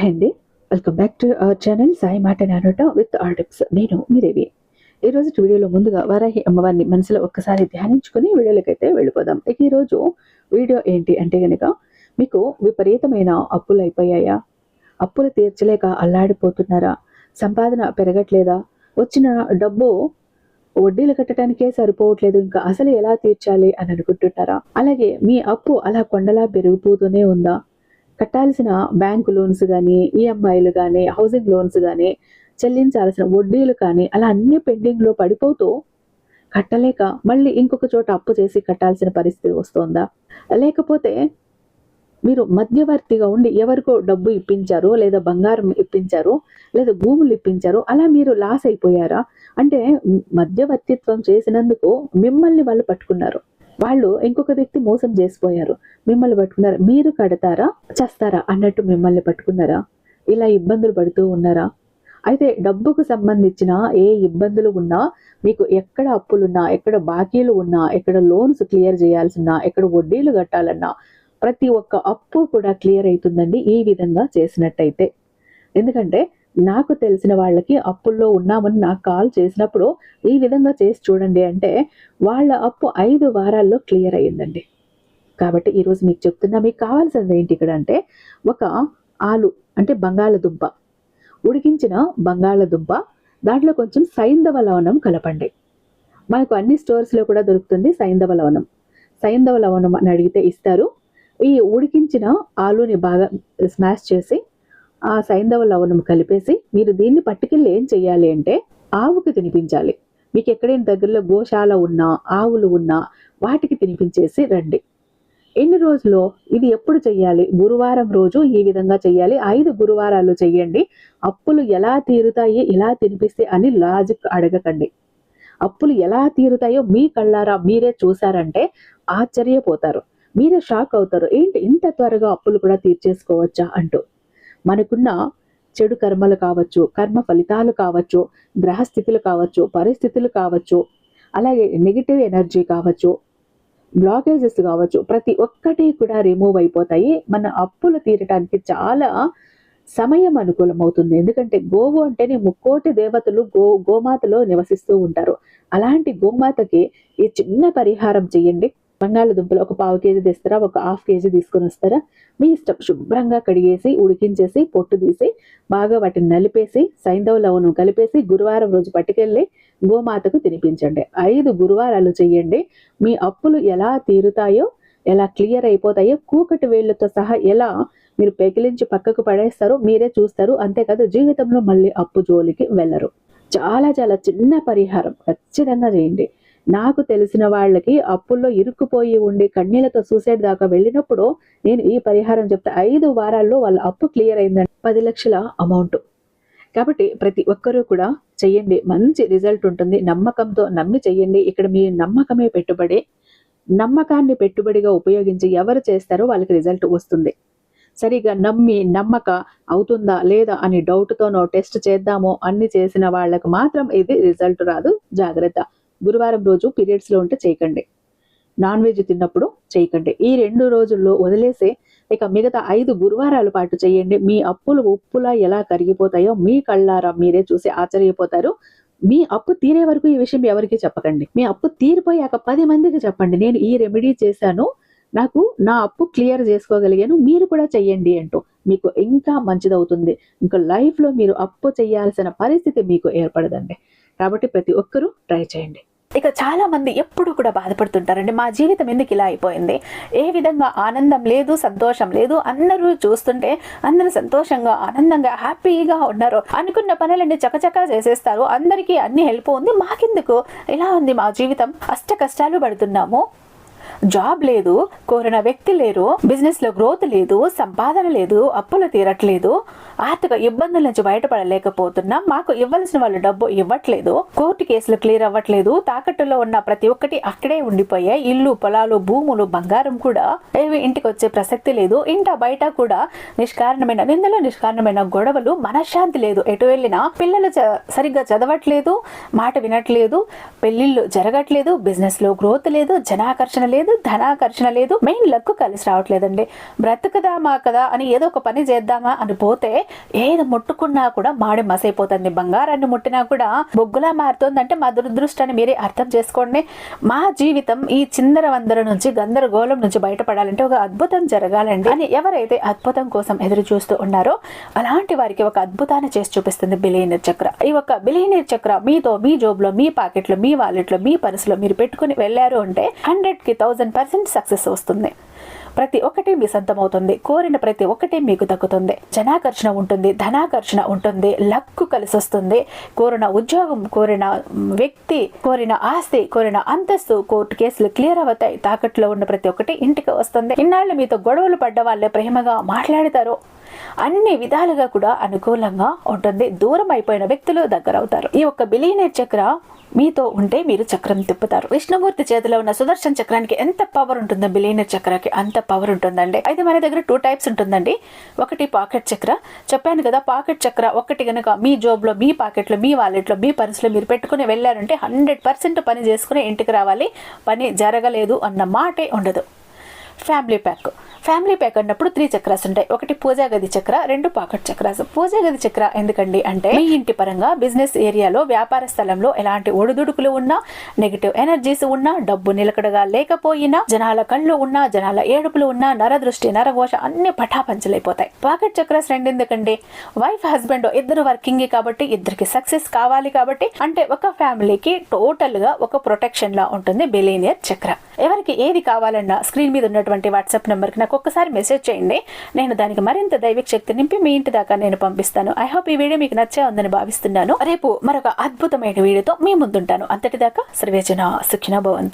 Hi అండి, welcome back to our channel Sai మాట నానోట with all tips. నేను మీ దేవి. ఈరోజు వీడియోలో ముందుగా వారాహి అమ్మవారిని మనసులో ఒక్కసారి ధ్యానించుకుని వీడియోలకైతే వెళ్ళిపోదాం. ఇక ఈరోజు వీడియో ఏంటి అంటే కనుక, మీకు విపరీతమైన అప్పులు అయిపోయాయా? అప్పులు తీర్చలేక అల్లాడిపోతున్నారా? సంపాదన పెరగట్లేదా? వచ్చిన డబ్బు వడ్డీలు కట్టడానికే సరిపోవట్లేదు, ఇంకా అసలు ఎలా తీర్చాలి అని అనుకుంటున్నారా? అలాగే మీ అప్పు అలా కొండలా పెరిగిపోతూనే ఉందా? కట్టాల్సిన బ్యాంకు లోన్స్ కానీ, ఈఎంఐలు కానీ, హౌసింగ్ లోన్స్ కానీ, చెల్లించాల్సిన వడ్డీలు కానీ అలా అన్ని పెండింగ్లో పడిపోతూ కట్టలేక మళ్ళీ ఇంకొక చోట అప్పు చేసి కట్టాల్సిన పరిస్థితి వస్తుందా? లేకపోతే మీరు మధ్యవర్తిగా ఉండి ఎవరికో డబ్బు ఇప్పించారు, లేదా బంగారం ఇప్పించారు, లేదా భూములు ఇప్పించారు, అలా మీరు లాస్ అయిపోయారా? అంటే మధ్యవర్తిత్వం చేసినందుకు మిమ్మల్ని వాళ్ళు పట్టుకున్నారు, వాళ్ళు ఇంకొక వ్యక్తి మోసం చేసిపోయారు, మిమ్మల్ని పట్టుకున్నారు. మీరు కడతారా చేస్తారా అన్నట్టు మిమ్మల్ని పట్టుకున్నారా? ఇలా ఇబ్బందులు పడుతూ ఉన్నారా? అయితే డబ్బుకు సంబంధించిన ఏ ఇబ్బందులు ఉన్నా, మీకు ఎక్కడ అప్పులున్నా, ఎక్కడ బాకీలు ఉన్నా, ఎక్కడ లోన్స్ క్లియర్ చేయాల్సిన, ఎక్కడ వడ్డీలు కట్టాలన్నా ప్రతి ఒక్క అప్పు కూడా క్లియర్ అవుతుందండి ఈ విధంగా చేసినట్టయితే. ఎందుకంటే నాకు తెలిసిన వాళ్ళకి అప్పుల్లో ఉన్నామని నాకు కాల్ చేసినప్పుడు ఈ విధంగా చేసి చూడండి అంటే వాళ్ళ అప్పు 5 వారాల్లో క్లియర్ అయ్యిందండి. కాబట్టి ఈరోజు మీకు చెప్తున్నా, మీకు కావాల్సింది ఏంటి ఇక్కడ అంటే, ఒక ఆలు అంటే బంగాళదుంప, ఉడికించిన బంగాళదుంప, దాంట్లో కొంచెం సైంధవ లవణం కలపండి. మనకు అన్ని స్టోర్స్లో కూడా దొరుకుతుంది సైంధవ లవణం. సైంధవ లవణం అని అడిగితే ఇస్తారు. ఈ ఉడికించిన ఆలుని బాగా స్మాష్ చేసి ఆ సైంధవ లవణం కలిపేసి మీరు దీన్ని పట్టుకెళ్ళి ఏం చెయ్యాలి అంటే ఆవుకి తినిపించాలి. మీకు ఎక్కడైనా దగ్గరలో గోశాల ఉన్నా, ఆవులు ఉన్నా వాటికి తినిపించేసి రండి. ఎన్ని రోజులు ఇది ఎప్పుడు చెయ్యాలి? గురువారం రోజు ఈ విధంగా చెయ్యాలి. 5 గురువారాలు చెయ్యండి. అప్పులు ఎలా తీరుతాయి ఇలా తినిపిస్తే అని లాజిక్ అడగకండి. అప్పులు ఎలా తీరుతాయో మీ కళ్ళారా మీరే చూసారంటే ఆశ్చర్యపోతారు, మీరే షాక్ అవుతారు. ఏంటి ఇంత త్వరగా అప్పులు కూడా తీర్చేసుకోవచ్చా అంటూ. మనకున్న చెడు కర్మలు కావచ్చు, కర్మ ఫలితాలు కావచ్చు, గ్రహస్థితులు కావచ్చు, పరిస్థితులు కావచ్చు, అలాగే నెగిటివ్ ఎనర్జీ కావచ్చు, బ్లాకేజెస్ కావచ్చు, ప్రతి ఒక్కటి కూడా రిమూవ్ అయిపోతాయి. మన అప్పులు తీరటానికి చాలా సమయం అనుకూలమవుతుంది. ఎందుకంటే గోవు అంటేనే 3,000,000 దేవతలు గోమాతలో నివసిస్తూ ఉంటారు. అలాంటి గోమాతకి ఈ చిన్న పరిహారం చెయ్యండి. బంగాళదుంపలు ఒక 1/4 కేజీ తెస్తారా, ఒక 1/2 కేజీ తీసుకొని వస్తారా, మీ ఇష్టం. శుభ్రంగా కడిగేసి ఉడికించేసి పొట్టు తీసి బాగా వాటిని నలిపేసి సైంధవ లవణం కలిపేసి గురువారం రోజు పట్టుకెళ్ళి గోమాతకు తినిపించండి. 5 గురువారాలు చెయ్యండి. మీ అప్పులు ఎలా తీరుతాయో, ఎలా క్లియర్ అయిపోతాయో, కూకటి వేళ్లతో సహా ఎలా మీరు పెకిలించి పక్కకు పడేస్తారో మీరే చూస్తారు. అంతేకాదు జీవితంలో మళ్ళీ అప్పు జోలికి వెళ్ళరు. చాలా చాలా చిన్న పరిహారం, ఖచ్చితంగా చేయండి. నాకు తెలిసిన వాళ్ళకి అప్పుల్లో ఇరుక్కుపోయి ఉండి కన్నీళ్లతో సూసైడ్ దాకా వెళ్ళినప్పుడు నేను ఈ పరిహారం చెప్తే 5 వారాల్లో వాళ్ళ అప్పు క్లియర్ అయిందండి. 10 లక్షల అమౌంట్. కాబట్టి ప్రతి ఒక్కరూ కూడా చెయ్యండి, మంచి రిజల్ట్ ఉంటుంది. నమ్మకంతో నమ్మి చెయ్యండి. ఇక్కడ మీ నమ్మకమే పెట్టుబడి. నమ్మకాన్ని పెట్టుబడిగా ఉపయోగించి ఎవరు చేస్తారో వాళ్ళకి రిజల్ట్ వస్తుంది. సరిగా నమ్మి నమ్మక అవుతుందా లేదా అని డౌట్తోనో టెస్ట్ చేద్దామో అన్ని చేసిన వాళ్ళకు మాత్రం ఇది రిజల్ట్ రాదు. జాగ్రత్త. గురువారం రోజు పీరియడ్స్లో ఉంటే చేయకండి. నాన్ వెజ్ తిన్నప్పుడు చేయకండి. ఈ 2 రోజుల్లో వదిలేసి ఇక మిగతా 5 గురువారాల పాటు చేయండి. మీ అప్పులు ఉప్పులా ఎలా కరిగిపోతాయో మీ కళ్ళారా మీరే చూసి ఆశ్చర్యపోతారు. మీ అప్పు తీరే వరకు ఈ విషయం ఎవరికి చెప్పకండి. మీ అప్పు తీరిపోయాక 10 మందికి చెప్పండి, నేను ఈ రెమెడీ చేశాను, నాకు నా అప్పు క్లియర్ చేసుకోగలిగాను, మీరు కూడా చెయ్యండి అంటూ. మీకు ఇంకా మంచిదవుతుంది. ఇంకా లైఫ్లో మీరు అప్పు చేయాల్సిన పరిస్థితి మీకు ఏర్పడదండి. కాబట్టి ప్రతి ఒక్కరూ ట్రై చేయండి. ఇక చాలా మంది ఎప్పుడు కూడా బాధపడుతుంటారండి, మా జీవితం ఎందుకు ఇలా అయిపోయింది, ఏ విధంగా ఆనందం లేదు, సంతోషం లేదు, అందరూ చూస్తుంటే అందరూ సంతోషంగా ఆనందంగా హ్యాపీగా ఉన్నారు, అనుకున్న పనులన్నీ చకచకా చేసేస్తారు, అందరికీ అన్ని హెల్ప్ ఉంది, మాకెందుకు ఇలా ఉంది మా జీవితం, అష్ట కష్టాలు పడుతున్నాము, జాబ్ లేదు, కోరిన వ్యక్తి లేరు, బిజినెస్ లో గ్రోత్ లేదు, సంపాదన లేదు, అప్పులు తీరట్లేదు, ఆర్థిక ఇబ్బందుల నుంచి బయటపడలేకపోతున్నాం, మాకు ఇవ్వాల్సిన వాళ్ళు డబ్బు ఇవ్వట్లేదు, కోర్టు కేసులు క్లియర్ అవ్వట్లేదు, తాకట్టులో ఉన్న ప్రతి ఒక్కటి అక్కడే ఉండిపోయాయి, ఇల్లు పొలాలు భూములు బంగారం కూడా ఏవి ఇంటికి వచ్చే ప్రసక్తి లేదు, ఇంట బయట కూడా నిష్కారణమైన నిందలు, నిష్కారణమైన గొడవలు, మనశ్శాంతి లేదు, ఎటు వెళ్ళినా పిల్లలు సరిగ్గా చదవట్లేదు, మాట వినట్లేదు, పెళ్లిళ్ళు జరగట్లేదు, బిజినెస్ లో గ్రోత్ లేదు, జనాకర్షణ లేదు, ధనాకర్షణ లేదు, మెయిన్ లక్ కలిసి రావట్లేదండి. బ్రతుకుదామా కదా అని ఏదో ఒక పని చేద్దామా అని పోతే ఏది ముట్టుకున్నా కూడా మాడి మసైపోతుంది, బంగారాన్ని ముట్టినా కూడా బొగ్గులా మారుతుంది అంటే మా దురదృష్టాన్ని మీరే అర్థం చేసుకోండి. మా జీవితం ఈ చిందర వందర నుంచి గందరగోళం నుంచి బయటపడాలంటే ఒక అద్భుతం జరగాలండి అని ఎవరైతే అద్భుతం కోసం ఎదురు చూస్తూ ఉన్నారో అలాంటి వారికి ఒక అద్భుతాన్ని చేసి చూపిస్తుంది బిలియనీర్ చక్ర. ఈ ఒక బిలియనీర్ చక్ర మీతో మీ జోబులో, మీ పాకెట్లో, మీ వాలెట్లో, మీ పర్సులో మీరు పెట్టుకుని వెళ్ళారు అంటే 100కి 1000% సక్సెస్ వస్తుంది. ప్రతి ఒక్కటి మీ సొంతం అవుతుంది, కోరిన ప్రతి ఒక్కటి మీకు దక్కుతుంది, జనాకర్షణ ఉంటుంది, ధనాకర్షణ ఉంటుంది, లక్కు కలిసి వస్తుంది, కోరిన ఉద్యోగం, కోరిన వ్యక్తి, కోరిన ఆస్తి, కోరిన అంతస్తు, కోర్టు కేసులు క్లియర్ అవుతాయి, తాకట్లో ఉన్న ప్రతి ఒక్కటి ఇంటికి వస్తుంది. ఇన్నాళ్ళు మీతో గొడవలు పడ్డ వాళ్ళే ప్రేమగా మాట్లాడతారు, అన్ని విధాలుగా కూడా అనుకూలంగా ఉంటుంది, దూరం అయిపోయిన వ్యక్తులు దగ్గర అవుతారు. ఈ ఒక్క బిలియనీర్ చక్ర మీతో ఉంటే మీరు చక్రం తిప్పుతారు. విష్ణుమూర్తి చేతిలో ఉన్న సుదర్శన చక్రానికి ఎంత పవర్ ఉంటుందో బిలియనీర్ చక్రానికి అంత పవర్ ఉంటుందండి. అయితే మన దగ్గర 2 టైప్స్ ఉంటుందండి. ఒకటి పాకెట్ చక్ర, చెప్పాను కదా, పాకెట్ చక్ర ఒకటి కనుక మీ జోబులో, మీ పాకెట్లో, మీ వాలెట్లో, మీ పర్సులో మీరు పెట్టుకుని వెళ్ళారంటే 100% పని చేసుకుని ఇంటికి రావాలి, పని జరగలేదు అన్న మాటే ఉండదు. ఫ్యామిలీ ప్యాక్ అన్నప్పుడు 3 చక్రాస్ ఉంటాయి. ఒకటి పూజా గది చక్ర, 2 పాకెట్ చక్రాస్. పూజా గది చక్ర ఎందుకండి అంటే మీ ఇంటి పరంగా బిజినెస్ ఏరియాలో, వ్యాపార స్థలంలో ఎలాంటి ఒడిదుడుకులు ఉన్నా, నెగిటివ్ ఎనర్జీస్ ఉన్నా, డబ్బు నిలకడగా లేకపోయినా, జనాల కళ్ళు ఉన్నా, జనాల ఏడుపులు ఉన్నా, నరదృష్టి, నరఘోష అన్ని పటాపంచలైపోతాయి. పాకెట్ చక్రాస్ 2 ఎందుకండి, వైఫ్ హస్బెండ్ ఇద్దరు వర్కింగ్ కాబట్టి ఇద్దరికి సక్సెస్ కావాలి కాబట్టి, అంటే ఒక ఫ్యామిలీకి టోటల్ గా ఒక ప్రొటెక్షన్ లా ఉంటుంది బిలియనీర్ చక్ర. ఎవరికి ఏది కావాలన్నా స్క్రీన్ మీద ఉన్నటువంటి వాట్సాప్ నెంబర్కి నాకు ఒక్కసారి మెసేజ్ చేయండి, నేను దానికి మరింత దైవిక శక్తి నింపి మీ ఇంటి దాకా నేను పంపిస్తాను. ఐ హోప్ ఈ వీడియో మీకు నచ్చే ఉందని భావిస్తున్నాను. రేపు మరొక అద్భుతమైన వీడియోతో మీ ముందుంటాను. అంతటిదాకా సర్వేజన సుఖినో భవంతు.